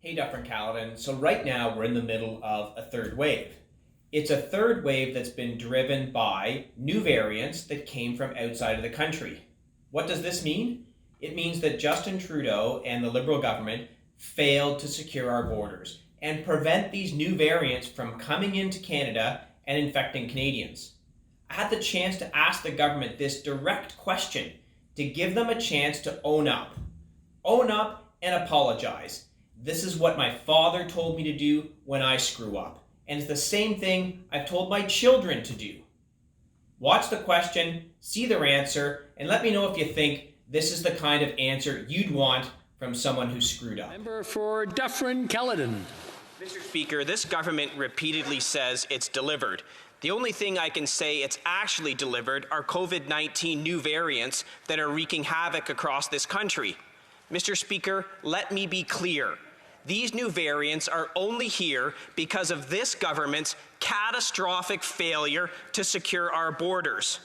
Hey, Dr. Caledon. So right now we're in the middle of a third wave. It's a third wave that's been driven by new variants that came from outside of the country. What does this mean? It means that Justin Trudeau and the Liberal government failed to secure our borders and prevent these new variants from coming into Canada and infecting Canadians. I had the chance to ask the government this direct question to give them a chance to own up. Own up and apologize. This is what my father told me to do when I screw up. And it's the same thing I've told my children to do. Watch the question, see their answer, and let me know if you think this is the kind of answer you'd want from someone who screwed up. Member for Dufferin-Caledon. Mr. Speaker, this government repeatedly says it's delivered. The only thing I can say it's actually delivered are COVID-19 new variants that are wreaking havoc across this country. Mr. Speaker, let me be clear. These new variants are only here because of this government's catastrophic failure to secure our borders.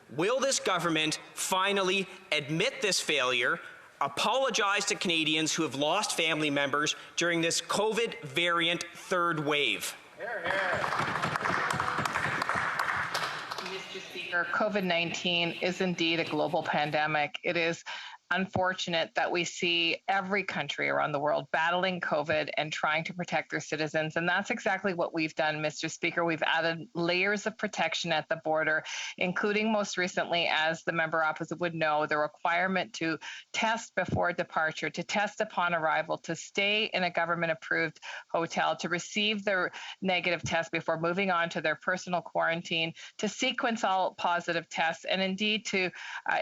Will this government finally admit this failure, apologize to Canadians who have lost family members during this COVID variant third wave? Hear, hear. Mr. Speaker, COVID-19 is indeed a global pandemic. It is unfortunate that we see every country around the world battling COVID and trying to protect their citizens. And that's exactly what we've done, Mr. Speaker. We've added layers of protection at the border, including most recently, as the member opposite would know, the requirement to test before departure, to test upon arrival, to stay in a government-approved hotel, to receive their negative test before moving on to their personal quarantine, to sequence all positive tests, and indeed to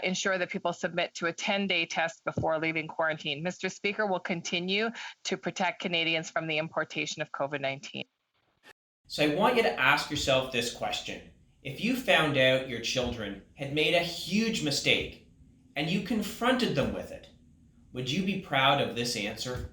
ensure that people submit to a 10-day test before leaving quarantine. Mr. Speaker, will continue to protect Canadians from the importation of COVID-19. So I want you to ask yourself this question. If you found out your children had made a huge mistake and you confronted them with it, would you be proud of this answer?